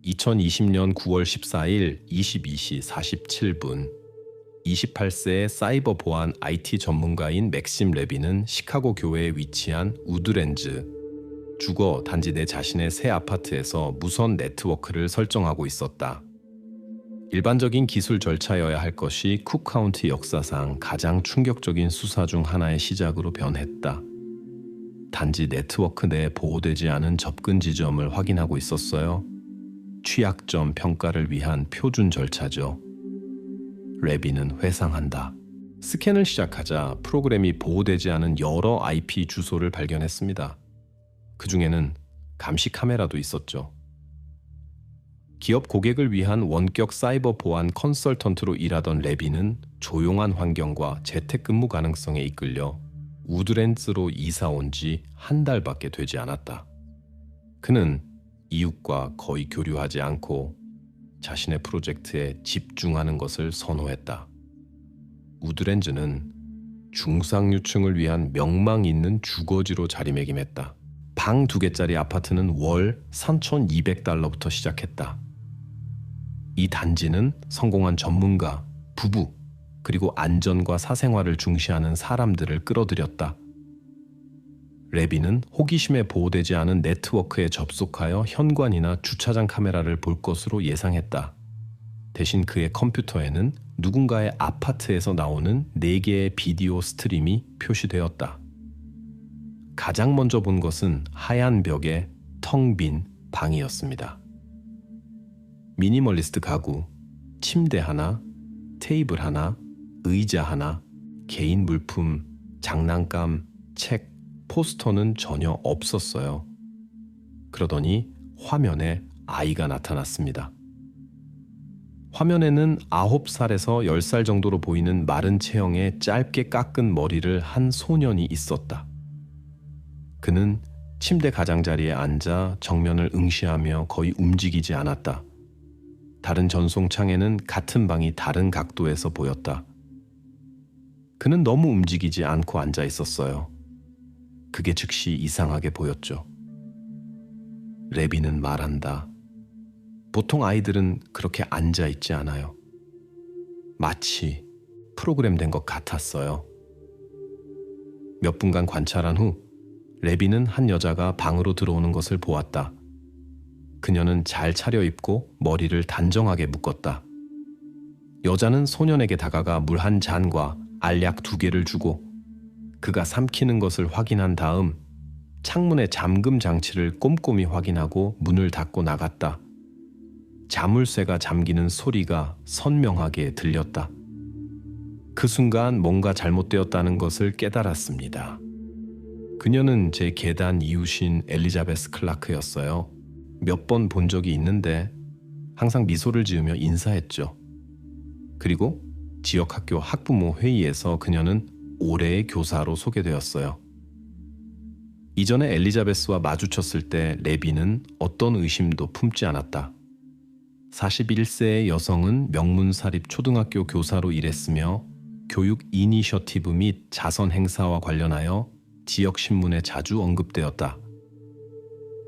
2020년 9월 14일 22시 47분 28세의 사이버 보안 IT 전문가인 맥심 레비는 시카고 교외에 위치한 우드랜즈 주거 단지 내 자신의 새 아파트에서 무선 네트워크를 설정하고 있었다. 일반적인 기술 절차여야 할 것이 쿡 카운티 역사상 가장 충격적인 수사 중 하나의 시작으로 변했다. 단지 네트워크 내에 보호되지 않은 접근 지점을 확인하고 있었어요. 취약점 평가를 위한 표준 절차죠. 레비는 회상한다. 스캔을 시작하자 프로그램이 보호되지 않은 여러 IP 주소를 발견했습니다. 그 중에는 감시 카메라도 있었죠. 기업 고객을 위한 원격 사이버 보안 컨설턴트로 일하던 레비는 조용한 환경과 재택근무 가능성에 이끌려 우드랜즈로 이사 온 지 한 달밖에 되지 않았다. 그는 이웃과 거의 교류하지 않고 자신의 프로젝트에 집중하는 것을 선호했다. 우드랜즈는 중상류층을 위한 명망 있는 주거지로 자리매김했다. 방 2개짜리 아파트는 월 3,200달러부터 시작했다. 이 단지는 성공한 전문가, 부부, 그리고 안전과 사생활을 중시하는 사람들을 끌어들였다. 레비는 호기심에 보호되지 않은 네트워크에 접속하여 현관이나 주차장 카메라를 볼 것으로 예상했다. 대신 그의 컴퓨터에는 누군가의 아파트에서 나오는 4개의 비디오 스트림이 표시되었다. 가장 먼저 본 것은 하얀 벽에 텅 빈 방이었습니다. 미니멀리스트 가구, 침대 하나, 테이블 하나, 의자 하나, 개인 물품, 장난감, 책, 포스터는 전혀 없었어요. 그러더니 화면에 아이가 나타났습니다. 화면에는 9살에서 10살 정도로 보이는 마른 체형에 짧게 깎은 머리를 한 소년이 있었다. 그는 침대 가장자리에 앉아 정면을 응시하며 거의 움직이지 않았다. 다른 전송창에는 같은 방이 다른 각도에서 보였다. 그는 너무 움직이지 않고 앉아 있었어요. 그게 즉시 이상하게 보였죠. 레비는 말한다. 보통 아이들은 그렇게 앉아 있지 않아요. 마치 프로그램된 것 같았어요. 몇 분간 관찰한 후 레비는 한 여자가 방으로 들어오는 것을 보았다. 그녀는 잘 차려입고 머리를 단정하게 묶었다. 여자는 소년에게 다가가 물 한 잔과 알약 2개를 주고 그가 삼키는 것을 확인한 다음 창문의 잠금 장치를 꼼꼼히 확인하고 문을 닫고 나갔다. 자물쇠가 잠기는 소리가 선명하게 들렸다. 그 순간 뭔가 잘못되었다는 것을 깨달았습니다. 그녀는 제 계단 이웃인 엘리자베스 클라크였어요. 몇 번 본 적이 있는데 항상 미소를 지으며 인사했죠. 그리고 지역 학교 학부모 회의에서 그녀는 올해의 교사로 소개되었어요. 이전에 엘리자베스와 마주쳤을 때 레비는 어떤 의심도 품지 않았다. 41세의 여성은 명문사립 초등학교 교사로 일했으며 교육 이니셔티브 및 자선 행사와 관련하여 지역 신문에 자주 언급되었다.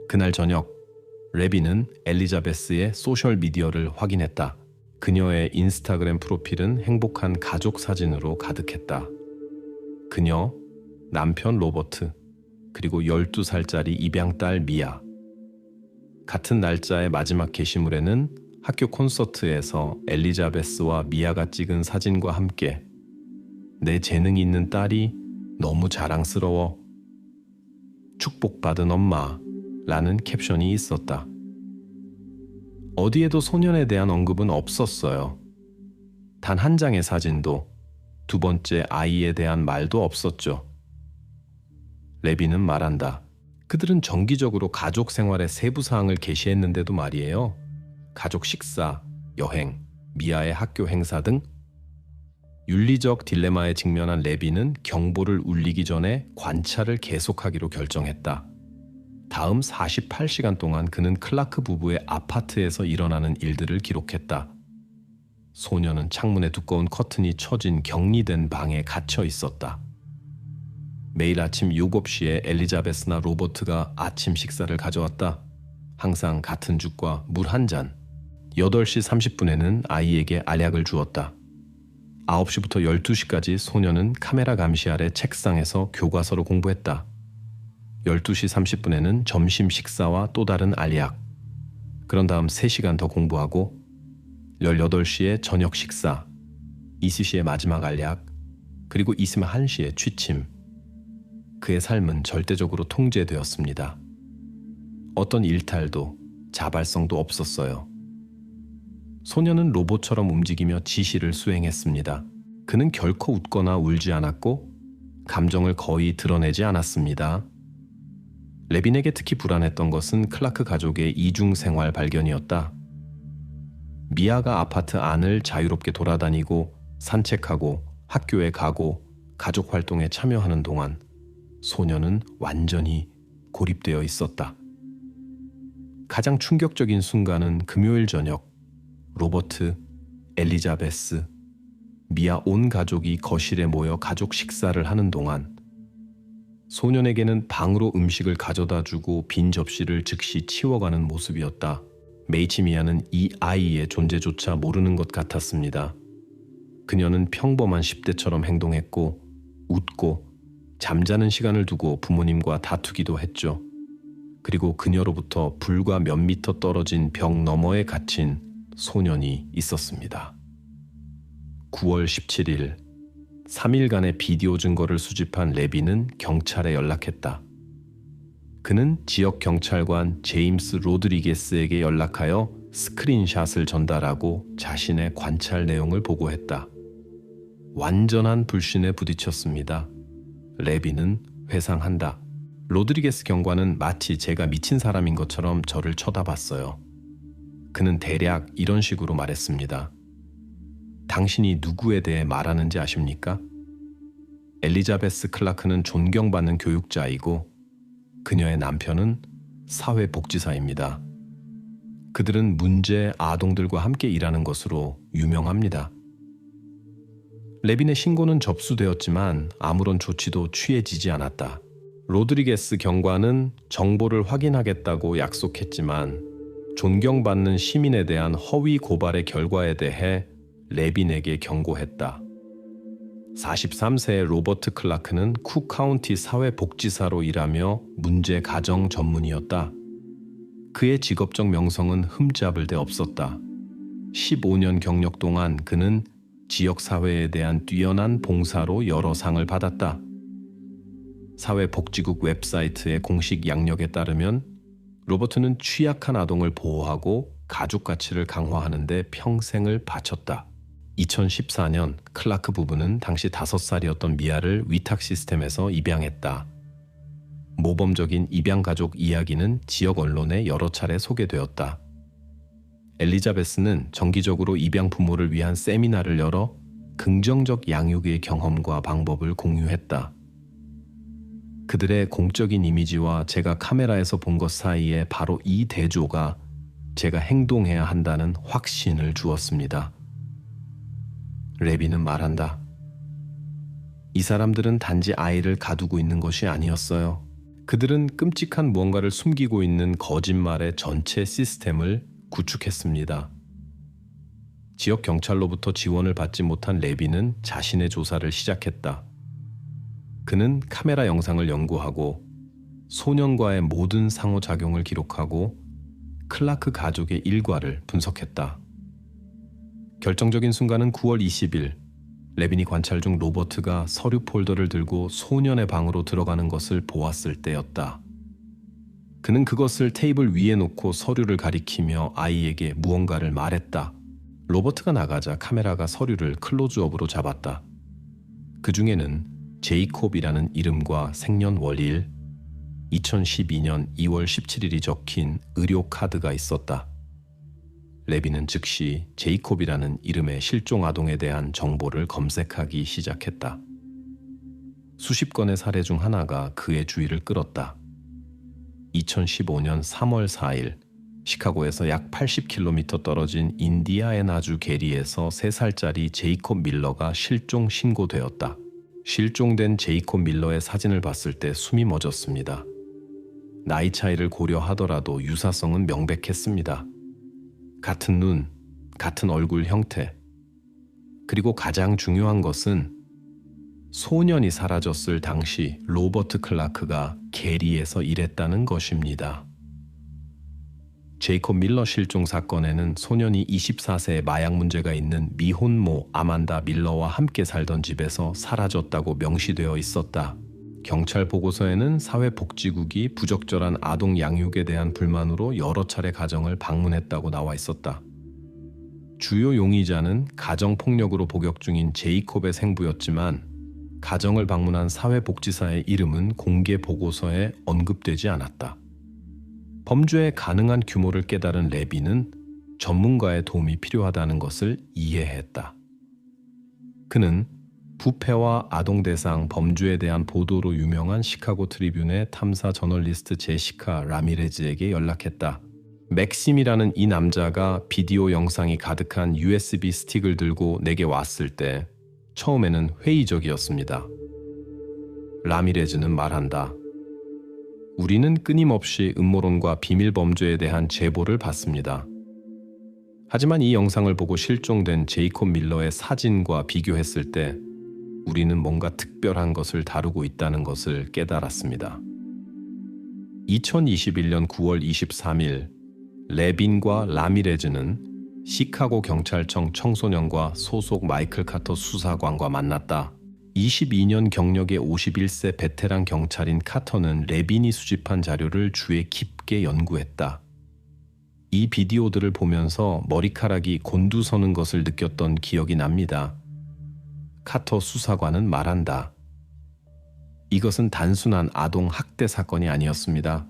그날 저녁 레비는 엘리자베스의 소셜미디어를 확인했다. 그녀의 인스타그램 프로필은 행복한 가족 사진으로 가득했다. 그녀, 남편 로버트, 그리고 12살짜리 입양딸 미아. 같은 날짜의 마지막 게시물에는 학교 콘서트에서 엘리자베스와 미아가 찍은 사진과 함께 내 재능이 있는 딸이 너무 자랑스러워. 축복받은 엄마 라는 캡션이 있었다. 어디에도 소년에 대한 언급은 없었어요. 단 한 장의 사진도, 2번째 아이에 대한 말도 없었죠. 레비는 말한다. 그들은 정기적으로 가족 생활의 세부 사항을 게시했는데도 말이에요. 가족 식사, 여행, 미아의 학교 행사 등 윤리적 딜레마에 직면한 레비는 경보를 울리기 전에 관찰을 계속하기로 결정했다. 다음 48시간 동안 그는 클라크 부부의 아파트에서 일어나는 일들을 기록했다. 소녀는 창문에 두꺼운 커튼이 쳐진 격리된 방에 갇혀 있었다. 매일 아침 7시에 엘리자베스나 로버트가 아침 식사를 가져왔다. 항상 같은 죽과 물 한 잔. 8시 30분에는 아이에게 알약을 주었다. 9시부터 12시까지 소녀는 카메라 감시 아래 책상에서 교과서를 공부했다. 12시 30분에는 점심 식사와 또 다른 알약. 그런 다음 3시간 더 공부하고 18시에 저녁 식사, 2시에 마지막 알약, 그리고 있으면 1시에 취침. 그의 삶은 절대적으로 통제되었습니다. 어떤 일탈도 자발성도 없었어요. 소녀는 로봇처럼 움직이며 지시를 수행했습니다. 그는 결코 웃거나 울지 않았고 감정을 거의 드러내지 않았습니다. 레빈에게 특히 불안했던 것은 클라크 가족의 이중생활 발견이었다. 미아가 아파트 안을 자유롭게 돌아다니고 산책하고 학교에 가고 가족 활동에 참여하는 동안 소녀는 완전히 고립되어 있었다. 가장 충격적인 순간은 금요일 저녁, 로버트, 엘리자베스, 미아 온 가족이 거실에 모여 가족 식사를 하는 동안 소년에게는 방으로 음식을 가져다 주고 빈 접시를 즉시 치워가는 모습이었다. 메이치 미아는 이 아이의 존재조차 모르는 것 같았습니다. 그녀는 평범한 10대처럼 행동했고 웃고 잠자는 시간을 두고 부모님과 다투기도 했죠. 그리고 그녀로부터 불과 몇 미터 떨어진 벽 너머에 갇힌 소년이 있었습니다. 9월 17일, 3일간의 비디오 증거를 수집한 레빈은 경찰에 연락했다. 그는 지역 경찰관 제임스 로드리게스에게 연락하여 스크린샷을 전달하고 자신의 관찰 내용을 보고했다. 완전한 불신에 부딪혔습니다. 레빈은 회상한다. 로드리게스 경관은 마치 제가 미친 사람인 것처럼 저를 쳐다봤어요. 그는 대략 이런 식으로 말했습니다. 당신이 누구에 대해 말하는지 아십니까? 엘리자베스 클라크는 존경받는 교육자이고 그녀의 남편은 사회복지사입니다. 그들은 문제 아동들과 함께 일하는 것으로 유명합니다. 레빈의 신고는 접수되었지만 아무런 조치도 취해지지 않았다. 로드리게스 경관은 정보를 확인하겠다고 약속했지만 존경받는 시민에 대한 허위 고발의 결과에 대해 레빈에게 경고했다. 43세의 로버트 클라크는 쿡 카운티 사회복지사로 일하며 문제 가정 전문이었다. 그의 직업적 명성은 흠잡을 데 없었다. 15년 경력 동안 그는 지역사회에 대한 뛰어난 봉사로 여러 상을 받았다. 사회복지국 웹사이트의 공식 양력에 따르면 로버트는 취약한 아동을 보호하고 가족 가치를 강화하는 데 평생을 바쳤다. 2014년 클라크 부부는 당시 5살이었던 미아를 위탁 시스템에서 입양했다. 모범적인 입양 가족 이야기는 지역 언론에 여러 차례 소개되었다. 엘리자베스는 정기적으로 입양 부모를 위한 세미나를 열어 긍정적 양육의 경험과 방법을 공유했다. 그들의 공적인 이미지와 제가 카메라에서 본 것 사이에 바로 이 대조가 제가 행동해야 한다는 확신을 주었습니다. 레빈은 말한다. 이 사람들은 단지 아이를 가두고 있는 것이 아니었어요. 그들은 끔찍한 무언가를 숨기고 있는 거짓말의 전체 시스템을 구축했습니다. 지역 경찰로부터 지원을 받지 못한 레빈은 자신의 조사를 시작했다. 그는 카메라 영상을 연구하고 소년과의 모든 상호작용을 기록하고 클라크 가족의 일과를 분석했다. 결정적인 순간은 9월 20일, 레빈이 관찰 중 로버트가 서류 폴더를 들고 소년의 방으로 들어가는 것을 보았을 때였다. 그는 그것을 테이블 위에 놓고 서류를 가리키며 아이에게 무언가를 말했다. 로버트가 나가자 카메라가 서류를 클로즈업으로 잡았다. 그 중에는 제이콥이라는 이름과 생년월일, 2012년 2월 17일이 적힌 의료 카드가 있었다. 레빈은 즉시 제이콥이라는 이름의 실종 아동에 대한 정보를 검색하기 시작했다. 수십 건의 사례 중 하나가 그의 주의를 끌었다. 2015년 3월 4일 시카고에서 약 80km 떨어진 인디아애나주 게리에서 3살짜리 제이콥 밀러가 실종 신고되었다. 실종된 제이콥 밀러의 사진을 봤을 때 숨이 멎었습니다. 나이 차이를 고려하더라도 유사성은 명백했습니다. 같은 눈, 같은 얼굴 형태. 그리고 가장 중요한 것은 소년이 사라졌을 당시 로버트 클라크가 게리에서 일했다는 것입니다. 제이콥 밀러 실종 사건에는 소년이 24세에 마약 문제가 있는 미혼모 아만다 밀러와 함께 살던 집에서 사라졌다고 명시되어 있었다. 경찰 보고서에는 사회복지국이 부적절한 아동 양육에 대한 불만으로 여러 차례 가정을 방문했다고 나와 있었다. 주요 용의자는 가정폭력으로 복역 중인 제이콥의 생부였지만 가정을 방문한 사회복지사의 이름은 공개 보고서에 언급되지 않았다. 범죄의 가능한 규모를 깨달은 레비는 전문가의 도움이 필요하다는 것을 이해했다. 그는 부패와 아동 대상 범죄에 대한 보도로 유명한 시카고 트리뷴의 탐사 저널리스트 제시카 라미레즈에게 연락했다. 맥심이라는 이 남자가 비디오 영상이 가득한 USB 스틱을 들고 내게 왔을 때 처음에는 회의적이었습니다. 라미레즈는 말한다. 우리는 끊임없이 음모론과 비밀 범죄에 대한 제보를 받습니다. 하지만 이 영상을 보고 실종된 제이콥 밀러의 사진과 비교했을 때 우리는 뭔가 특별한 것을 다루고 있다는 것을 깨달았습니다. 2021년 9월 23일 레빈과 라미레즈는 시카고 경찰청 청소년과 소속 마이클 카터 수사관과 만났다. 22년 경력의 51세 베테랑 경찰인 카터는 레빈이 수집한 자료를 주에 깊게 연구했다. 이 비디오들을 보면서 머리카락이 곤두서는 것을 느꼈던 기억이 납니다. 카터 수사관은 말한다. 이것은 단순한 아동 학대 사건이 아니었습니다.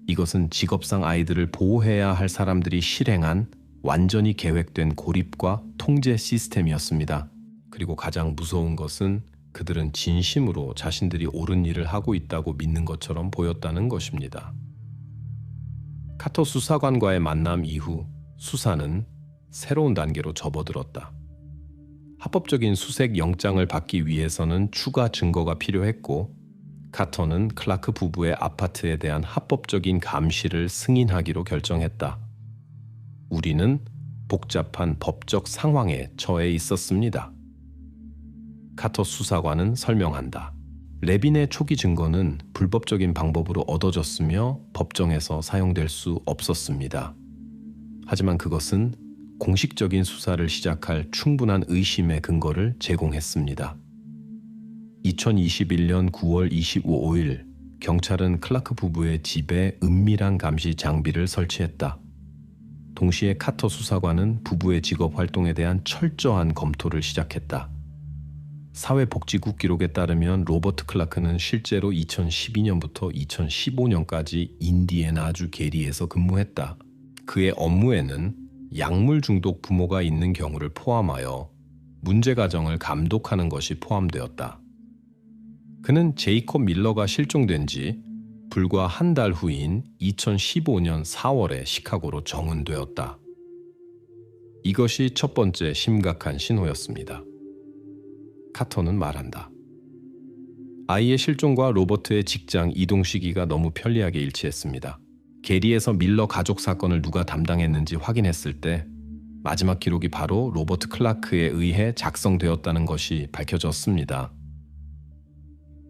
이것은 직업상 아이들을 보호해야 할 사람들이 실행한 완전히 계획된 고립과 통제 시스템이었습니다. 그리고 가장 무서운 것은 그들은 진심으로 자신들이 옳은 일을 하고 있다고 믿는 것처럼 보였다는 것입니다. 카터 수사관과의 만남 이후 수사는 새로운 단계로 접어들었다. 합법적인 수색 영장을 받기 위해서는 추가 증거가 필요했고 카터는 클라크 부부의 아파트에 대한 합법적인 감시를 승인하기로 결정했다. 우리는 복잡한 법적 상황에 처해 있었습니다. 카터 수사관은 설명한다. 레빈의 초기 증거는 불법적인 방법으로 얻어졌으며 법정에서 사용될 수 없었습니다. 하지만 그것은 공식적인 수사를 시작할 충분한 의심의 근거를 제공했습니다. 2021년 9월 25일 경찰은 클라크 부부의 집에 은밀한 감시 장비를 설치했다. 동시에 카터 수사관은 부부의 직업 활동에 대한 철저한 검토를 시작했다. 사회복지국 기록에 따르면 로버트 클라크는 실제로 2012년부터 2015년까지 인디애나주 게리에서 근무했다. 그의 업무에는 약물 중독 부모가 있는 경우를 포함하여 문제 가정을 감독하는 것이 포함되었다. 그는 제이콥 밀러가 실종된 지 불과 한 달 후인 2015년 4월에 시카고로 정은되었다. 이것이 첫 번째 심각한 신호였습니다. 카터는 말한다. 아이의 실종과 로버트의 직장 이동 시기가 너무 편리하게 일치했습니다. 게리에서 밀러 가족 사건을 누가 담당했는지 확인했을 때 마지막 기록이 바로 로버트 클라크에 의해 작성되었다는 것이 밝혀졌습니다.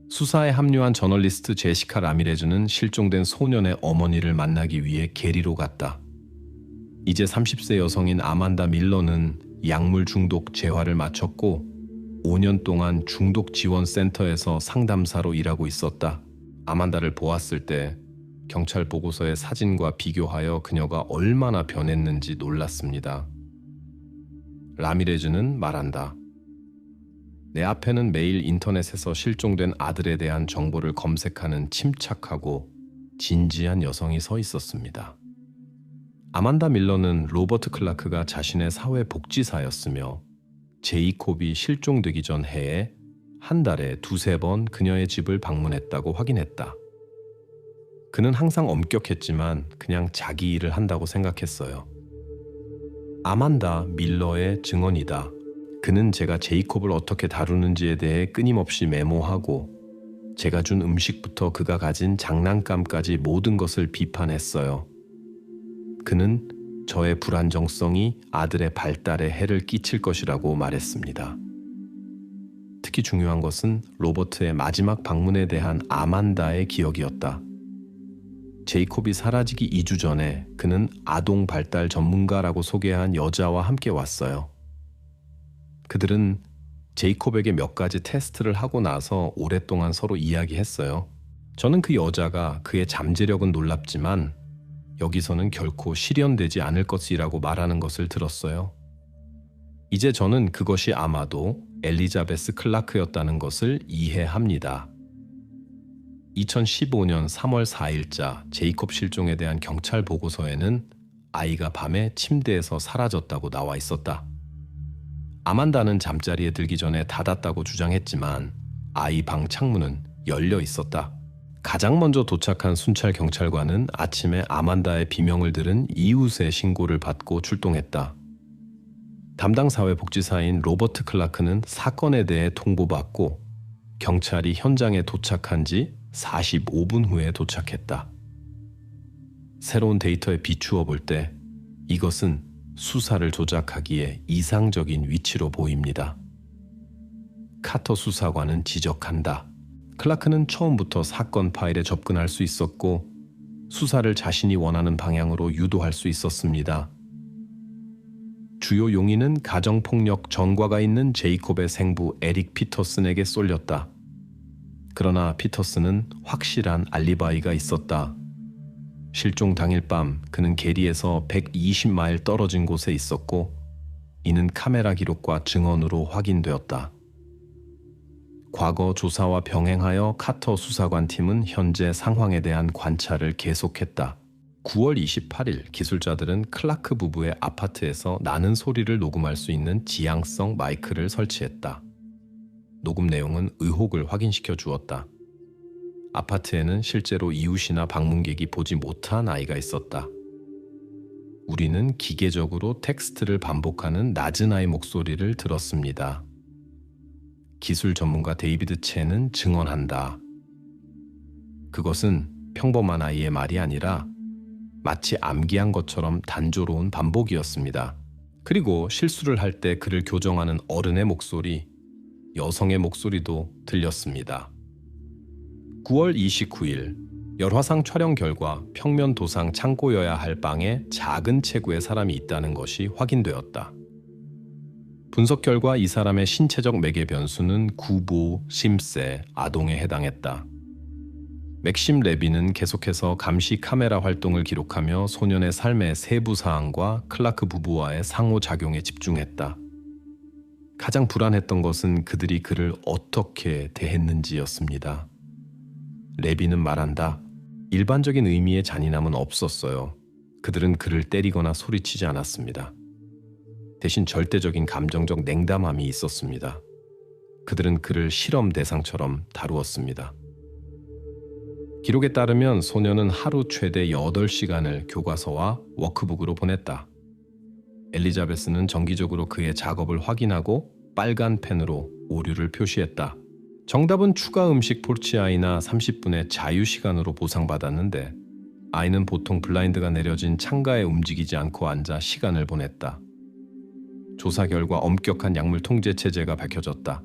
수사에 합류한 저널리스트 제시카 라미레즈는 실종된 소년의 어머니를 만나기 위해 게리로 갔다. 이제 30세 여성인 아만다 밀러는 약물 중독 재활을 마쳤고 5년 동안 중독지원센터에서 상담사로 일하고 있었다. 아만다를 보았을 때 경찰 보고서의 사진과 비교하여 그녀가 얼마나 변했는지 놀랐습니다. 라미레즈는 말한다. 내 앞에는 매일 인터넷에서 실종된 아들에 대한 정보를 검색하는 침착하고 진지한 여성이 서 있었습니다. 아만다 밀러는 로버트 클라크가 자신의 사회복지사였으며 제이콥이 실종되기 전 해에 한 달에 2-3번 그녀의 집을 방문했다고 확인했다. 그는 항상 엄격했지만 그냥 자기 일을 한다고 생각했어요. 아만다 밀러의 증언이다. 그는 제가 제이콥을 어떻게 다루는지에 대해 끊임없이 메모하고 제가 준 음식부터 그가 가진 장난감까지 모든 것을 비판했어요. 그는 저의 불안정성이 아들의 발달에 해를 끼칠 것이라고 말했습니다. 특히 중요한 것은 로버트의 마지막 방문에 대한 아만다의 기억이었다. 제이콥이 사라지기 2주 전에 그는 아동 발달 전문가라고 소개한 여자와 함께 왔어요. 그들은 제이콥에게 몇 가지 테스트를 하고 나서 오랫동안 서로 이야기했어요. 저는 그 여자가 그의 잠재력은 놀랍지만 여기서는 결코 실현되지 않을 것이라고 말하는 것을 들었어요. 이제 저는 그것이 아마도 엘리자베스 클라크였다는 것을 이해합니다. 2015년 3월 4일자 제이콥 실종에 대한 경찰 보고서에는 아이가 밤에 침대에서 사라졌다고 나와 있었다. 아만다는 잠자리에 들기 전에 닫았다고 주장했지만 아이 방 창문은 열려 있었다. 가장 먼저 도착한 순찰 경찰관은 아침에 아만다의 비명을 들은 이웃의 신고를 받고 출동했다. 담당 사회복지사인 로버트 클라크는 사건에 대해 통보받고 경찰이 현장에 도착한 지 45분 후에 도착했다. 새로운 데이터에 비추어 볼 때 이것은 수사를 조작하기에 이상적인 위치로 보입니다. 카터 수사관은 지적한다. 클라크는 처음부터 사건 파일에 접근할 수 있었고 수사를 자신이 원하는 방향으로 유도할 수 있었습니다. 주요 용의는 가정폭력 전과가 있는 제이콥의 생부 에릭 피터슨에게 쏠렸다. 그러나 피터슨은 확실한 알리바이가 있었다. 실종 당일 밤 그는 게리에서 120마일 떨어진 곳에 있었고 이는 카메라 기록과 증언으로 확인되었다. 과거 조사와 병행하여 카터 수사관 팀은 현재 상황에 대한 관찰을 계속했다. 9월 28일 기술자들은 클라크 부부의 아파트에서 나는 소리를 녹음할 수 있는 지향성 마이크를 설치했다. 녹음 내용은 의혹을 확인시켜 주었다. 아파트에는 실제로 이웃이나 방문객이 보지 못한 아이가 있었다. 우리는 기계적으로 텍스트를 반복하는 낮은 아이 목소리를 들었습니다. 기술 전문가 데이비드 첸은 증언한다. 그것은 평범한 아이의 말이 아니라 마치 암기한 것처럼 단조로운 반복이었습니다. 그리고 실수를 할 때 그를 교정하는 어른의 목소리, 여성의 목소리도 들렸습니다. 9월 29일 열화상 촬영 결과 평면 도상 창고여야 할 방에 작은 체구의 사람이 있다는 것이 확인되었다. 분석 결과 이 사람의 신체적 매개 변수는 구보, 심세, 아동에 해당했다. 맥심 레비는 계속해서 감시 카메라 활동을 기록하며 소년의 삶의 세부 사항과 클라크 부부와의 상호작용에 집중했다. 가장 불안했던 것은 그들이 그를 어떻게 대했는지였습니다. 레비는 말한다. 일반적인 의미의 잔인함은 없었어요. 그들은 그를 때리거나 소리치지 않았습니다. 대신 절대적인 감정적 냉담함이 있었습니다. 그들은 그를 실험 대상처럼 다루었습니다. 기록에 따르면 소년은 하루 최대 8시간을 교과서와 워크북으로 보냈다. 엘리자베스는 정기적으로 그의 작업을 확인하고 빨간 펜으로 오류를 표시했다. 정답은 추가 음식 포르치아이나 30분의 자유시간으로 보상받았는데 아이는 보통 블라인드가 내려진 창가에 움직이지 않고 앉아 시간을 보냈다. 조사 결과 엄격한 약물 통제 체제가 밝혀졌다.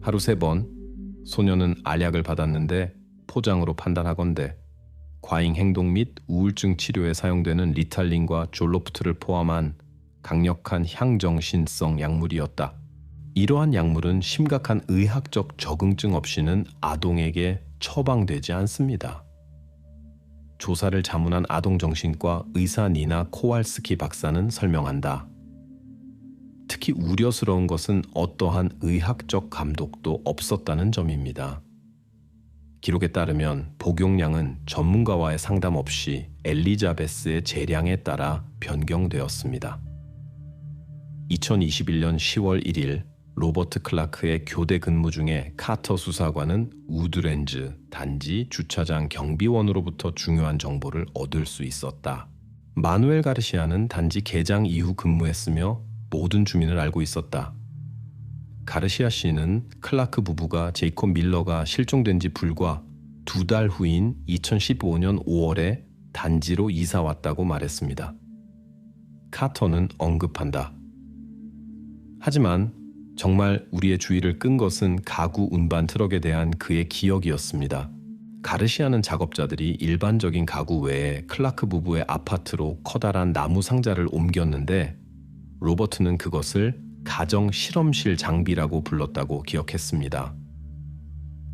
하루 3번 소년은 알약을 받았는데 포장으로 판단하건대 과잉 행동 및 우울증 치료에 사용되는 리탈린과 졸로프트를 포함한 강력한 향정신성 약물이었다. 이러한 약물은 심각한 의학적 적응증 없이는 아동에게 처방되지 않습니다. 조사를 자문한 아동정신과 의사 니나 코왈스키 박사는 설명한다. 특히 우려스러운 것은 어떠한 의학적 감독도 없었다는 점입니다. 기록에 따르면 복용량은 전문가와의 상담 없이 엘리자베스의 재량에 따라 변경되었습니다. 2021년 10월 1일 로버트 클라크의 교대 근무 중에 카터 수사관은 우드렌즈 단지 주차장 경비원으로부터 중요한 정보를 얻을 수 있었다. 마누엘 가르시아는 단지 개장 이후 근무했으며 모든 주민을 알고 있었다. 가르시아 씨는 클라크 부부가 제이콥 밀러가 실종된 지 불과 2달 후인 2015년 5월에 단지로 이사 왔다고 말했습니다. 카터는 언급한다. 하지만 정말 우리의 주의를 끈 것은 가구 운반 트럭에 대한 그의 기억이었습니다. 가르시아는 작업자들이 일반적인 가구 외에 클라크 부부의 아파트로 커다란 나무 상자를 옮겼는데 로버트는 그것을 가정 실험실 장비라고 불렀다고 기억했습니다.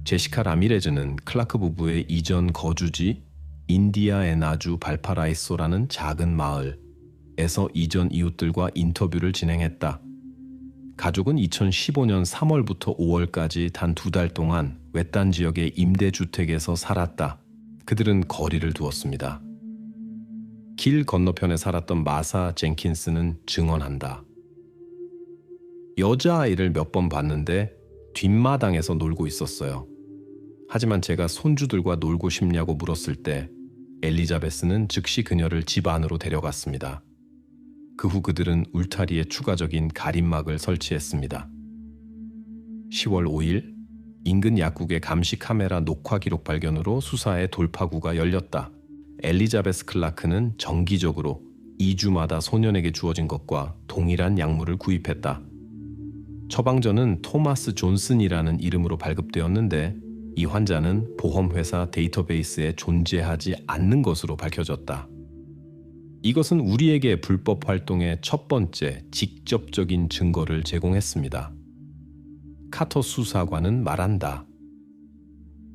제시카 라미레즈는 클라크 부부의 이전 거주지 인디아애나주 발파라이소라는 작은 마을에서 이전 이웃들과 인터뷰를 진행했다. 가족은 2015년 3월부터 5월까지 단 2달 동안 외딴 지역의 임대주택에서 살았다. 그들은 거리를 두었습니다. 길 건너편에 살았던 마사 젠킨스는 증언한다. 여자아이를 몇 번 봤는데 뒷마당에서 놀고 있었어요. 하지만 제가 손주들과 놀고 싶냐고 물었을 때 엘리자베스는 즉시 그녀를 집 안으로 데려갔습니다. 그 후 그들은 울타리에 추가적인 가림막을 설치했습니다. 10월 5일 인근 약국의 감시 카메라 녹화 기록 발견으로 수사의 돌파구가 열렸다. 엘리자베스 클라크는 정기적으로 2주마다 소년에게 주어진 것과 동일한 약물을 구입했다. 처방전은 토마스 존슨이라는 이름으로 발급되었는데 이 환자는 보험회사 데이터베이스에 존재하지 않는 것으로 밝혀졌다. 이것은 우리에게 불법 활동의 첫 번째 직접적인 증거를 제공했습니다. 카터 수사관은 말한다.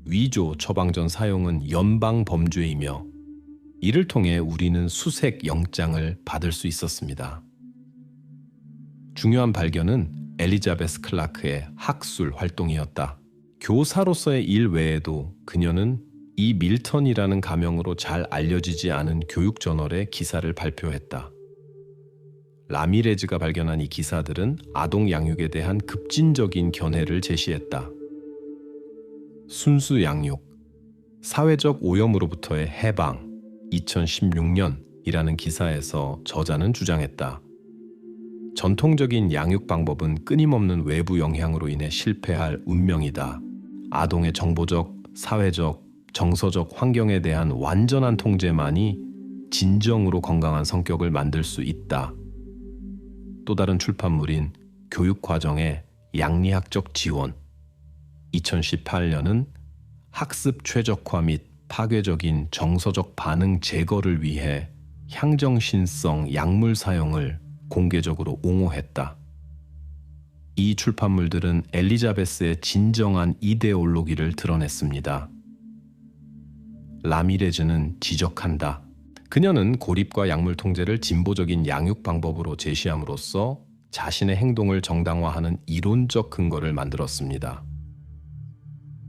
위조 처방전 사용은 연방 범죄이며 이를 통해 우리는 수색 영장을 받을 수 있었습니다. 중요한 발견은 엘리자베스 클라크의 학술 활동이었다. 교사로서의 일 외에도 그녀는 이 밀턴이라는 가명으로 잘 알려지지 않은 교육 저널에 기사를 발표했다. 라미레즈가 발견한 이 기사들은 아동 양육에 대한 급진적인 견해를 제시했다. 순수 양육, 사회적 오염으로부터의 해방, 2016년이라는 기사에서 저자는 주장했다. 전통적인 양육 방법은 끊임없는 외부 영향으로 인해 실패할 운명이다. 아동의 정보적, 사회적, 정서적 환경에 대한 완전한 통제만이 진정으로 건강한 성격을 만들 수 있다. 또 다른 출판물인 교육과정의 양리학적 지원 2018년은 학습 최적화 및 파괴적인 정서적 반응 제거를 위해 향정신성 약물 사용을 공개적으로 옹호했다. 이 출판물들은 엘리자베스의 진정한 이데올로기를 드러냈습니다. 라미레즈는 지적한다. 그녀는 고립과 약물 통제를 진보적인 양육 방법으로 제시함으로써 자신의 행동을 정당화하는 이론적 근거를 만들었습니다.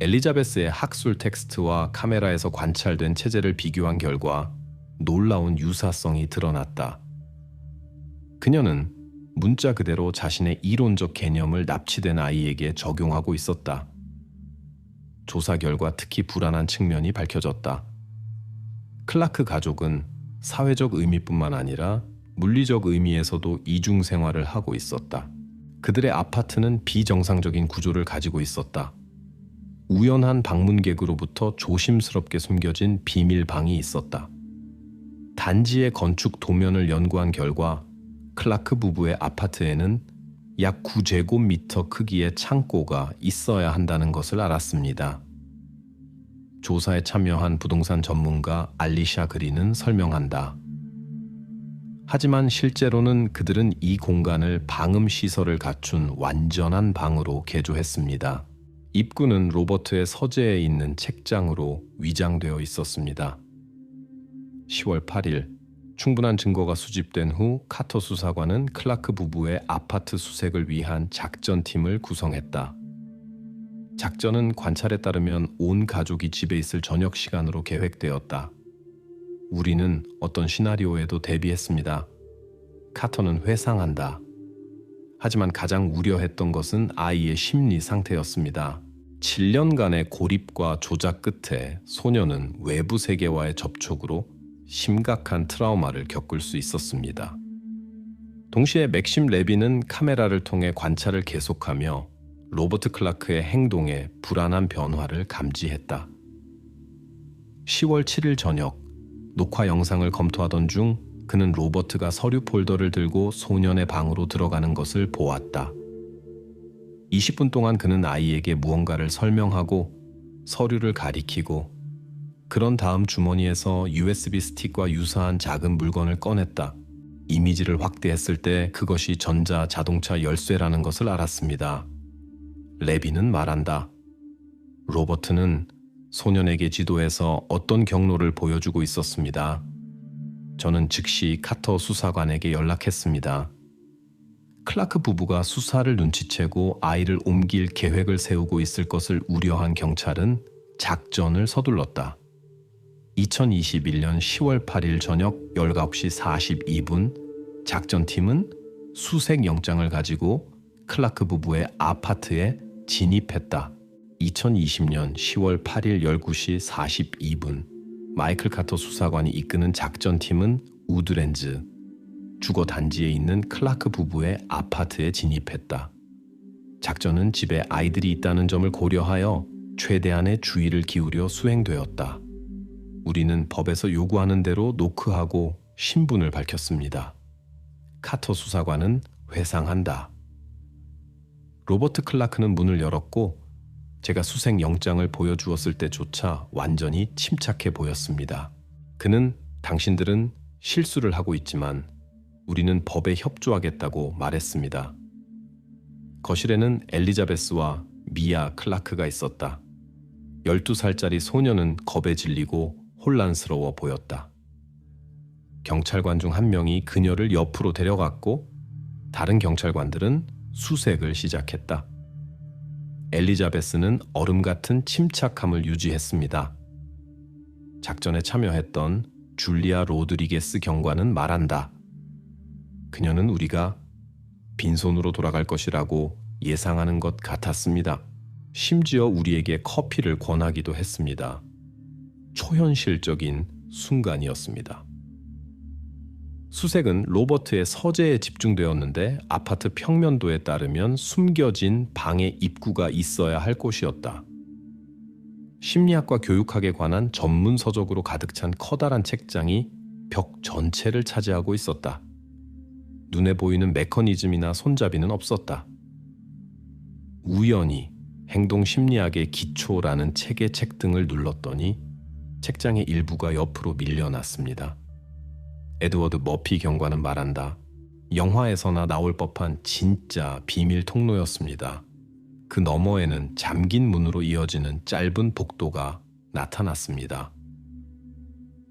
엘리자베스의 학술 텍스트와 카메라에서 관찰된 체제를 비교한 결과 놀라운 유사성이 드러났다. 그녀는 문자 그대로 자신의 이론적 개념을 납치된 아이에게 적용하고 있었다. 조사 결과 특히 불안한 측면이 밝혀졌다. 클라크 가족은 사회적 의미뿐만 아니라 물리적 의미에서도 이중 생활을 하고 있었다. 그들의 아파트는 비정상적인 구조를 가지고 있었다. 우연한 방문객으로부터 조심스럽게 숨겨진 비밀방이 있었다. 단지의 건축 도면을 연구한 결과 클라크 부부의 아파트에는 약 9제곱미터 크기의 창고가 있어야 한다는 것을 알았습니다. 조사에 참여한 부동산 전문가 알리샤 그린은 설명한다. 하지만 실제로는 그들은 이 공간을 방음 시설을 갖춘 완전한 방으로 개조했습니다. 입구는 로버트의 서재에 있는 책장으로 위장되어 있었습니다. 10월 8일 충분한 증거가 수집된 후 카터 수사관은 클라크 부부의 아파트 수색을 위한 작전팀을 구성했다. 작전은 관찰에 따르면 온 가족이 집에 있을 저녁 시간으로 계획되었다. 우리는 어떤 시나리오에도 대비했습니다. 카터는 회상한다. 하지만 가장 우려했던 것은 아이의 심리 상태였습니다. 7년간의 고립과 조작 끝에 소녀는 외부 세계와의 접촉으로 심각한 트라우마를 겪을 수 있었습니다. 동시에 맥심 레비는 카메라를 통해 관찰을 계속하며 로버트 클라크의 행동에 불안한 변화를 감지했다. 10월 7일 저녁, 녹화 영상을 검토하던 중 그는 로버트가 서류 폴더를 들고 소년의 방으로 들어가는 것을 보았다. 20분 동안 그는 아이에게 무언가를 설명하고 서류를 가리키고 그런 다음 주머니에서 USB 스틱과 유사한 작은 물건을 꺼냈다. 이미지를 확대했을 때 그것이 전자 자동차 열쇠라는 것을 알았습니다. 레비는 말한다. 로버트는 소년에게 지도에서 어떤 경로를 보여주고 있었습니다. 저는 즉시 카터 수사관에게 연락했습니다. 클라크 부부가 수사를 눈치채고 아이를 옮길 계획을 세우고 있을 것을 우려한 경찰은 작전을 서둘렀다. 2021년 10월 8일 저녁 19시 42분 작전팀은 수색 영장을 가지고 클라크 부부의 아파트에 진입했다. 2020년 10월 8일 19시 42분 마이클 카터 수사관이 이끄는 작전팀은 우드랜즈 주거 단지에 있는 클라크 부부의 아파트에 진입했다. 작전은 집에 아이들이 있다는 점을 고려하여 최대한의 주의를 기울여 수행되었다. 우리는 법에서 요구하는 대로 노크하고 신분을 밝혔습니다. 카터 수사관은 회상한다. 로버트 클라크는 문을 열었고 제가 수색 영장을 보여주었을 때조차 완전히 침착해 보였습니다. 그는 당신들은 실수를 하고 있지만 우리는 법에 협조하겠다고 말했습니다. 거실에는 엘리자베스와 미아 클라크가 있었다. 12살짜리 소녀는 겁에 질리고 혼란스러워 보였다. 경찰관 중 한 명이 그녀를 옆으로 데려갔고 다른 경찰관들은 수색을 시작했다. 엘리자베스는 얼음 같은 침착함을 유지했습니다. 작전에 참여했던 줄리아 로드리게스 경관은 말한다. 그녀는 우리가 빈손으로 돌아갈 것이라고 예상하는 것 같았습니다. 심지어 우리에게 커피를 권하기도 했습니다. 초현실적인 순간이었습니다. 수색은 로버트의 서재에 집중되었는데 아파트 평면도에 따르면 숨겨진 방의 입구가 있어야 할 곳이었다. 심리학과 교육학에 관한 전문 서적으로 가득 찬 커다란 책장이 벽 전체를 차지하고 있었다. 눈에 보이는 메커니즘이나 손잡이는 없었다. 우연히 행동심리학의 기초라는 책의 책등을 눌렀더니 책장의 일부가 옆으로 밀려났습니다. 에드워드 머피 경관은 말한다. 영화에서나 나올 법한 진짜 비밀 통로였습니다. 그 너머에는 잠긴 문으로 이어지는 짧은 복도가 나타났습니다.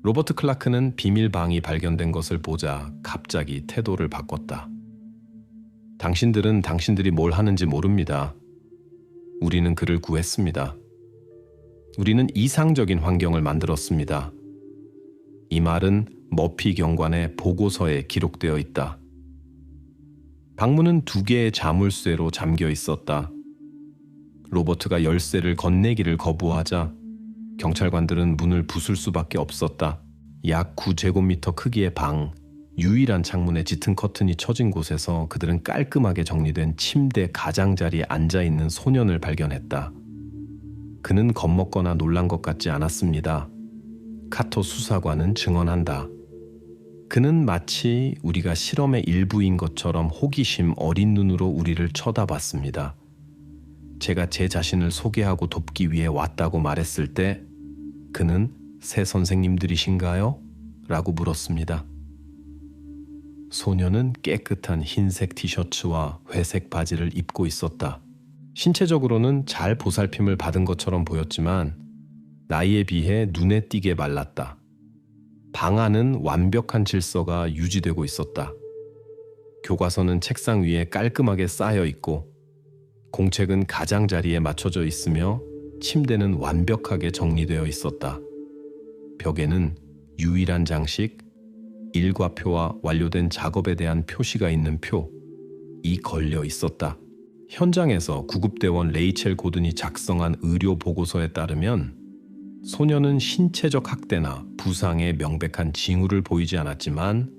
로버트 클라크는 비밀 방이 발견된 것을 보자 갑자기 태도를 바꿨다. 당신들은 당신들이 뭘 하는지 모릅니다. 우리는 그를 구했습니다. 우리는 이상적인 환경을 만들었습니다. 이 말은 머피 경관의 보고서에 기록되어 있다. 방문은 2개의 자물쇠로 잠겨 있었다. 로버트가 열쇠를 건네기를 거부하자 경찰관들은 문을 부술 수밖에 없었다. 약 9제곱미터 크기의 방, 유일한 창문에 짙은 커튼이 쳐진 곳에서 그들은 깔끔하게 정리된 침대 가장자리에 앉아있는 소년을 발견했다. 그는 겁먹거나 놀란 것 같지 않았습니다. 카토 수사관은 증언한다. 그는 마치 우리가 실험의 일부인 것처럼 호기심 어린 눈으로 우리를 쳐다봤습니다. 제가 제 자신을 소개하고 돕기 위해 왔다고 말했을 때 그는 새 선생님들이신가요? 라고 물었습니다. 소녀는 깨끗한 흰색 티셔츠와 회색 바지를 입고 있었다. 신체적으로는 잘 보살핌을 받은 것처럼 보였지만 나이에 비해 눈에 띄게 말랐다. 방 안은 완벽한 질서가 유지되고 있었다. 교과서는 책상 위에 깔끔하게 쌓여 있고 공책은 가장자리에 맞춰져 있으며 침대는 완벽하게 정리되어 있었다. 벽에는 유일한 장식, 일과표와 완료된 작업에 대한 표시가 있는 표이 걸려 있었다. 현장에서 구급대원 레이첼 고든이 작성한 의료 보고서에 따르면 소녀는 신체적 학대나 부상의 명백한 징후를 보이지 않았지만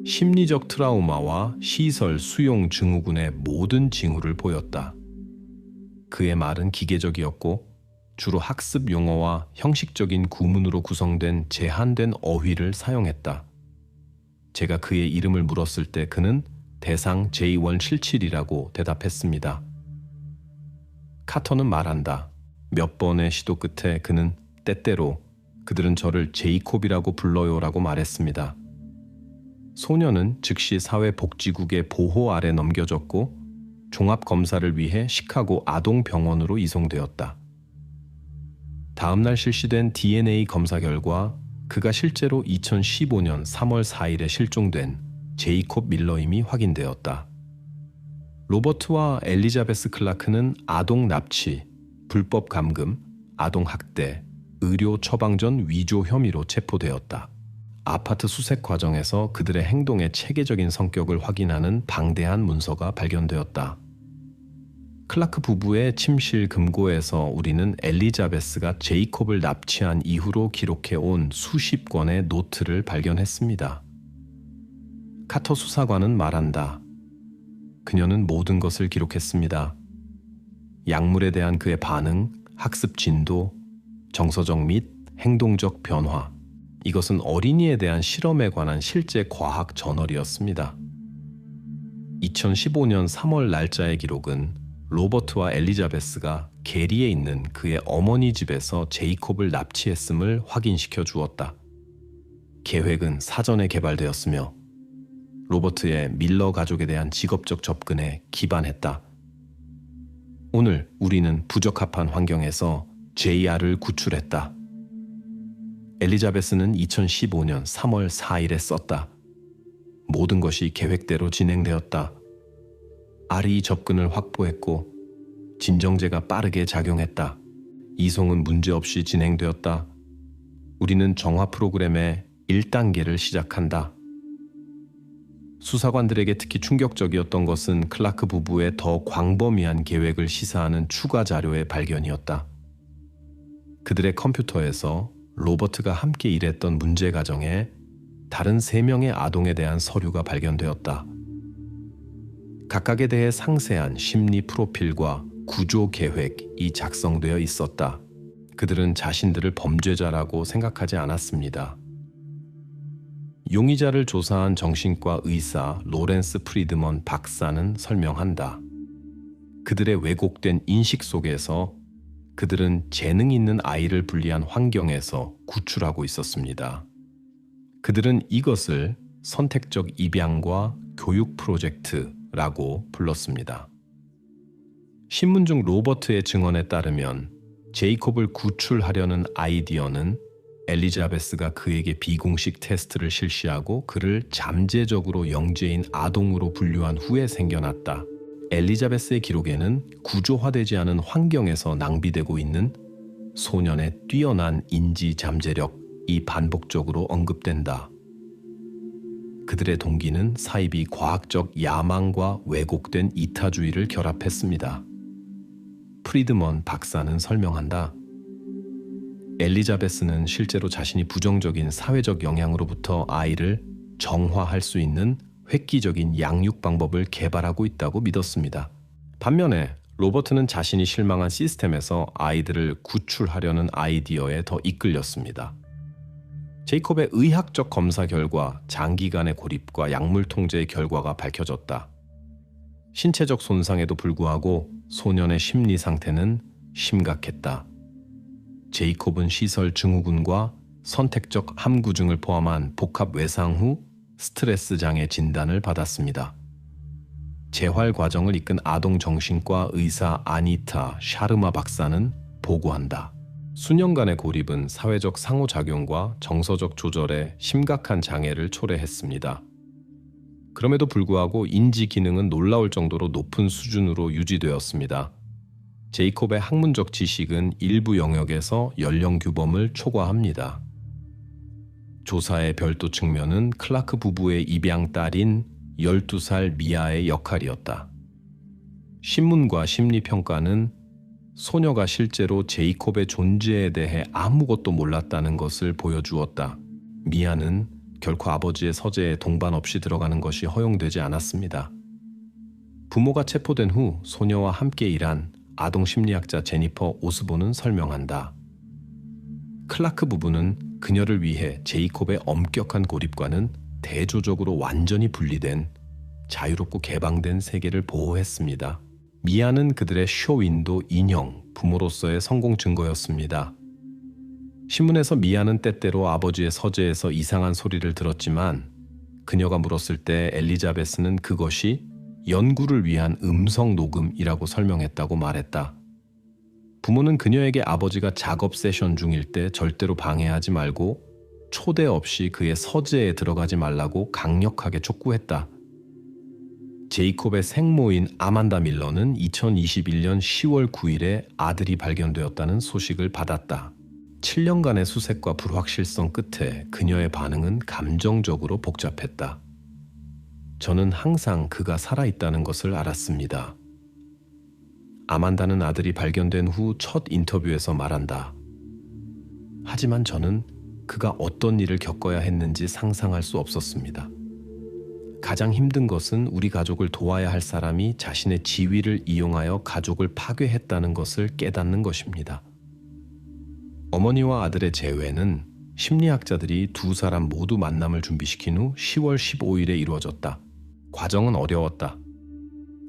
심리적 트라우마와 시설 수용 증후군의 모든 징후를 보였다. 그의 말은 기계적이었고 주로 학습 용어와 형식적인 구문으로 구성된 제한된 어휘를 사용했다. 제가 그의 이름을 물었을 때 그는 대상 J177이라고 대답했습니다. 카터는 말한다. 몇 번의 시도 끝에 그는 때때로 그들은 저를 제이콥이라고 불러요라고 말했습니다. 소녀는 즉시 사회복지국의 보호 아래 넘겨졌고 종합검사를 위해 시카고 아동병원으로 이송되었다. 다음 날 실시된 DNA 검사 결과 그가 실제로 2015년 3월 4일에 실종된 제이콥 밀러임이 확인되었다. 로버트와 엘리자베스 클라크는 아동 납치, 불법 감금, 아동 학대, 의료 처방전 위조 혐의로 체포되었다. 아파트 수색 과정에서 그들의 행동의 체계적인 성격을 확인하는 방대한 문서가 발견되었다. 클라크 부부의 침실 금고에서 우리는 엘리자베스가 제이콥을 납치한 이후로 기록해온 수십 권의 노트를 발견했습니다. 카터 수사관은 말한다. 그녀는 모든 것을 기록했습니다. 약물에 대한 그의 반응, 학습 진도, 정서적 및 행동적 변화. 이것은 어린이에 대한 실험에 관한 실제 과학 저널이었습니다. 2015년 3월 날짜의 기록은 로버트와 엘리자베스가 게리에 있는 그의 어머니 집에서 제이콥을 납치했음을 확인시켜 주었다. 계획은 사전에 개발되었으며 로버트의 밀러 가족에 대한 직업적 접근에 기반했다. 오늘 우리는 부적합한 환경에서 JR을 구출했다. 엘리자베스는 2015년 3월 4일에 썼다. 모든 것이 계획대로 진행되었다. R이 접근을 확보했고 진정제가 빠르게 작용했다. 이송은 문제없이 진행되었다. 우리는 정화 프로그램의 1단계를 시작한다. 수사관들에게 특히 충격적이었던 것은 클라크 부부의 더 광범위한 계획을 시사하는 추가 자료의 발견이었다. 그들의 컴퓨터에서 로버트가 함께 일했던 문제 가정에 다른 3명의 아동에 대한 서류가 발견되었다. 각각에 대해 상세한 심리 프로필과 구조 계획이 작성되어 있었다. 그들은 자신들을 범죄자라고 생각하지 않았습니다. 용의자를 조사한 정신과 의사 로렌스 프리드먼 박사는 설명한다. 그들의 왜곡된 인식 속에서 그들은 재능 있는 아이를 분리한 환경에서 구출하고 있었습니다. 그들은 이것을 선택적 입양과 교육 프로젝트라고 불렀습니다. 신문 중 로버트의 증언에 따르면 제이콥을 구출하려는 아이디어는 엘리자베스가 그에게 비공식 테스트를 실시하고 그를 잠재적으로 영재인 아동으로 분류한 후에 생겨났다. 엘리자베스의 기록에는 구조화되지 않은 환경에서 낭비되고 있는 소년의 뛰어난 인지 잠재력이 반복적으로 언급된다. 그들의 동기는 사이비 과학적 야망과 왜곡된 이타주의를 결합했습니다. 프리드먼 박사는 설명한다. 엘리자베스는 실제로 자신이 부정적인 사회적 영향으로부터 아이를 정화할 수 있는 획기적인 양육 방법을 개발하고 있다고 믿었습니다. 반면에 로버트는 자신이 실망한 시스템에서 아이들을 구출하려는 아이디어에 더 이끌렸습니다. 제이콥의 의학적 검사 결과 장기간의 고립과 약물 통제의 결과가 밝혀졌다. 신체적 손상에도 불구하고 소년의 심리 상태는 심각했다. 제이콥은 시설 증후군과 선택적 함구증을 포함한 복합 외상 후 스트레스 장애 진단을 받았습니다. 재활 과정을 이끈 아동 정신과 의사 아니타 샤르마 박사는 보고한다. 수년간의 고립은 사회적 상호작용과 정서적 조절에 심각한 장애를 초래했습니다. 그럼에도 불구하고 인지 기능은 놀라울 정도로 높은 수준으로 유지되었습니다. 제이콥의 학문적 지식은 일부 영역에서 연령 규범을 초과합니다. 조사의 별도 측면은 클라크 부부의 입양 딸인 12살 미아의 역할이었다. 신문과 심리평가는 소녀가 실제로 제이콥의 존재에 대해 아무것도 몰랐다는 것을 보여주었다. 미아는 결코 아버지의 서재에 동반 없이 들어가는 것이 허용되지 않았습니다. 부모가 체포된 후 소녀와 함께 일한 아동 심리학자 제니퍼 오스본은 설명한다. 클라크 부부는 그녀를 위해 제이콥의 엄격한 고립과는 대조적으로 완전히 분리된 자유롭고 개방된 세계를 보호했습니다. 미아는 그들의 쇼윈도 인형, 부모로서의 성공 증거였습니다. 신문에서 미아는 때때로 아버지의 서재에서 이상한 소리를 들었지만 그녀가 물었을 때 엘리자베스는 그것이 연구를 위한 음성 녹음이라고 설명했다고 말했다. 부모는 그녀에게 아버지가 작업 세션 중일 때 절대로 방해하지 말고 초대 없이 그의 서재에 들어가지 말라고 강력하게 촉구했다. 제이콥의 생모인 아만다 밀러는 2021년 10월 9일에 아들이 발견되었다는 소식을 받았다. 7년간의 수색과 불확실성 끝에 그녀의 반응은 감정적으로 복잡했다. 저는 항상 그가 살아있다는 것을 알았습니다. 아만다는 아들이 발견된 후 첫 인터뷰에서 말한다. 하지만 저는 그가 어떤 일을 겪어야 했는지 상상할 수 없었습니다. 가장 힘든 것은 우리 가족을 도와야 할 사람이 자신의 지위를 이용하여 가족을 파괴했다는 것을 깨닫는 것입니다. 어머니와 아들의 재회는 심리학자들이 두 사람 모두 만남을 준비시킨 후 10월 15일에 이루어졌다. 과정은 어려웠다.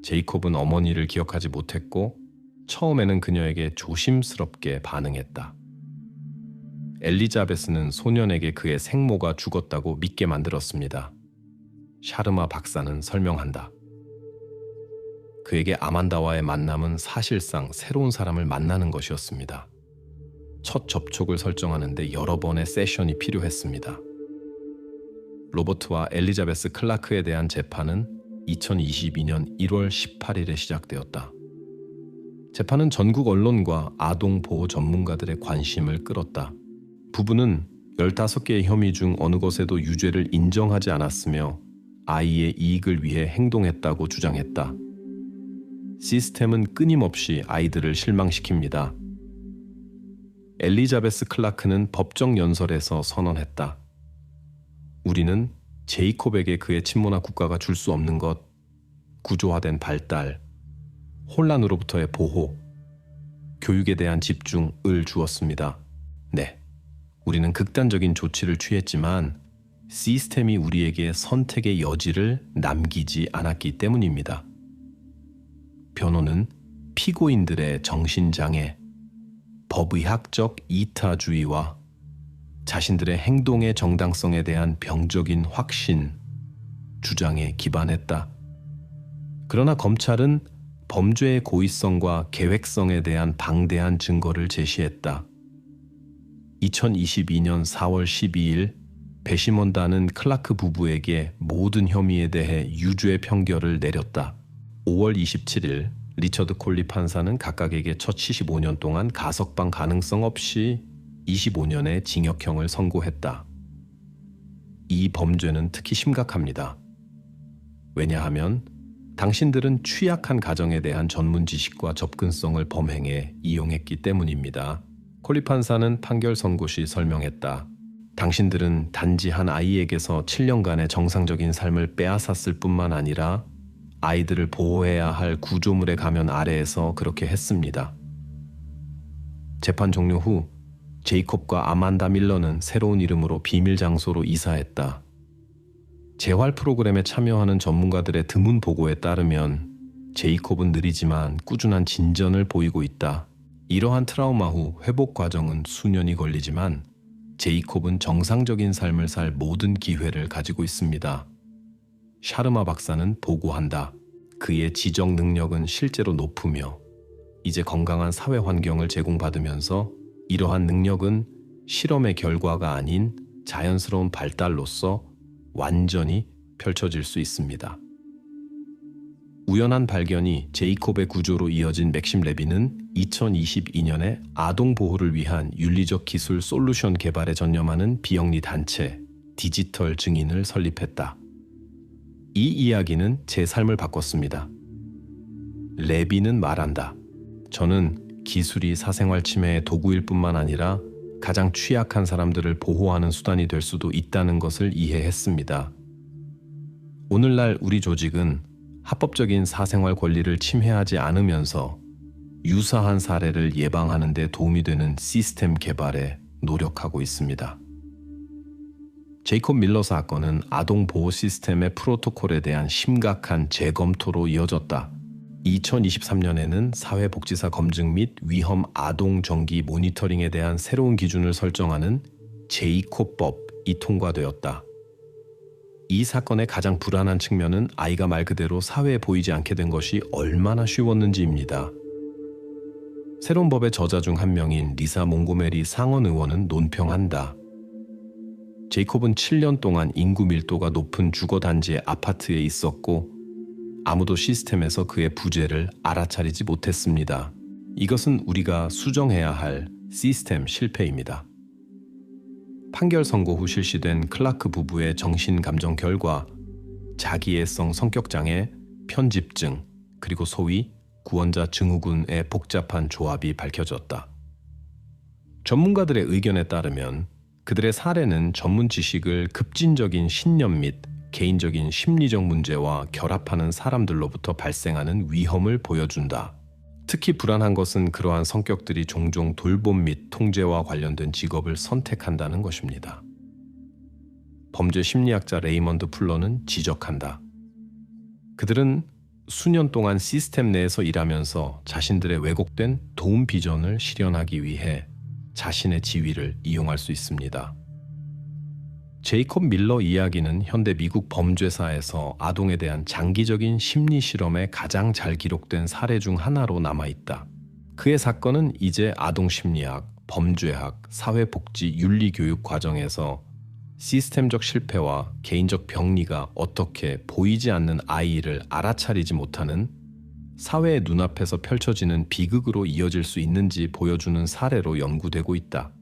제이콥은 어머니를 기억하지 못했고 처음에는 그녀에게 조심스럽게 반응했다. 엘리자베스는 소년에게 그의 생모가 죽었다고 믿게 만들었습니다. 샤르마 박사는 설명한다. 그에게 아만다와의 만남은 사실상 새로운 사람을 만나는 것이었습니다. 첫 접촉을 설정하는데 여러 번의 세션이 필요했습니다. 로버트와 엘리자베스 클라크에 대한 재판은 2022년 1월 18일에 시작되었다. 재판은 전국 언론과 아동 보호 전문가들의 관심을 끌었다. 부부는 15개의 혐의 중 어느 것에도 유죄를 인정하지 않았으며 아이의 이익을 위해 행동했다고 주장했다. 시스템은 끊임없이 아이들을 실망시킵니다. 엘리자베스 클라크는 법정 연설에서 선언했다. 우리는 제이콥에게 그의 친모나 국가가 줄 수 없는 것, 구조화된 발달, 혼란으로부터의 보호, 교육에 대한 집중을 주었습니다. 네, 우리는 극단적인 조치를 취했지만 시스템이 우리에게 선택의 여지를 남기지 않았기 때문입니다. 변호는 피고인들의 정신장애, 법의학적 이타주의와 자신들의 행동의 정당성에 대한 병적인 확신, 주장에 기반했다. 그러나 검찰은 범죄의 고의성과 계획성에 대한 방대한 증거를 제시했다. 2022년 4월 12일 배심원단은 클라크 부부에게 모든 혐의에 대해 유죄 평결을 내렸다. 5월 27일 리처드 콜리 판사는 각각에게 첫 75년 동안 가석방 가능성 없이 25년의 징역형을 선고했다. 이 범죄는 특히 심각합니다. 왜냐하면 당신들은 취약한 가정에 대한 전문 지식과 접근성을 범행에 이용했기 때문입니다. 콜리 판사는 판결 선고 시 설명했다. 당신들은 단지 한 아이에게서 7년간의 정상적인 삶을 빼앗았을 뿐만 아니라 아이들을 보호해야 할 구조물의 가면 아래에서 그렇게 했습니다. 재판 종료 후 제이콥과 아만다 밀러는 새로운 이름으로 비밀 장소로 이사했다. 재활 프로그램에 참여하는 전문가들의 드문 보고에 따르면 제이콥은 느리지만 꾸준한 진전을 보이고 있다. 이러한 트라우마 후 회복 과정은 수년이 걸리지만 제이콥은 정상적인 삶을 살 모든 기회를 가지고 있습니다. 샤르마 박사는 보고한다. 그의 지적 능력은 실제로 높으며 이제 건강한 사회 환경을 제공받으면서 이러한 능력은 실험의 결과가 아닌 자연스러운 발달로서 완전히 펼쳐질 수 있습니다. 우연한 발견이 제이콥의 구조로 이어진 맥심 레비는 2022년에 아동 보호를 위한 윤리적 기술 솔루션 개발에 전념하는 비영리 단체 디지털 증인을 설립했다. 이 이야기는 제 삶을 바꿨습니다. 레비는 말한다. 저는 기술이 사생활 침해의 도구일 뿐만 아니라 가장 취약한 사람들을 보호하는 수단이 될 수도 있다는 것을 이해했습니다. 오늘날 우리 조직은 합법적인 사생활 권리를 침해하지 않으면서 유사한 사례를 예방하는 데 도움이 되는 시스템 개발에 노력하고 있습니다. 제이콥 밀러 사건은 아동 보호 시스템의 프로토콜에 대한 심각한 재검토로 이어졌다. 2023년에는 사회복지사 검증 및 위험 아동 정기 모니터링에 대한 새로운 기준을 설정하는 제이콥법이 통과되었다. 이 사건의 가장 불안한 측면은 아이가 말 그대로 사회에 보이지 않게 된 것이 얼마나 쉬웠는지입니다. 새로운 법의 저자 중 한 명인 리사 몽고메리 상원 의원은 논평한다. 제이콥은 7년 동안 인구 밀도가 높은 주거단지의 아파트에 있었고 아무도 시스템에서 그의 부재를 알아차리지 못했습니다. 이것은 우리가 수정해야 할 시스템 실패입니다. 판결 선고 후 실시된 클라크 부부의 정신감정 결과 자기애성 성격장애, 편집증, 그리고 소위 구원자 증후군의 복잡한 조합이 밝혀졌다. 전문가들의 의견에 따르면 그들의 사례는 전문 지식을 급진적인 신념 및 개인적인 심리적 문제와 결합하는 사람들로부터 발생하는 위험을 보여준다. 특히 불안한 것은 그러한 성격들이 종종 돌봄 및 통제와 관련된 직업을 선택한다는 것입니다. 범죄 심리학자 레이먼드 풀러는 지적한다. 그들은 수년 동안 시스템 내에서 일하면서 자신들의 왜곡된 도움 비전을 실현하기 위해 자신의 지위를 이용할 수 있습니다. 제이콥 밀러 이야기는 현대 미국 범죄사에서 아동에 대한 장기적인 심리 실험에 가장 잘 기록된 사례 중 하나로 남아있다. 그의 사건은 이제 아동심리학, 범죄학, 사회복지, 윤리교육 과정에서 시스템적 실패와 개인적 병리가 어떻게 보이지 않는 아이를 알아차리지 못하는 사회의 눈앞에서 펼쳐지는 비극으로 이어질 수 있는지 보여주는 사례로 연구되고 있다.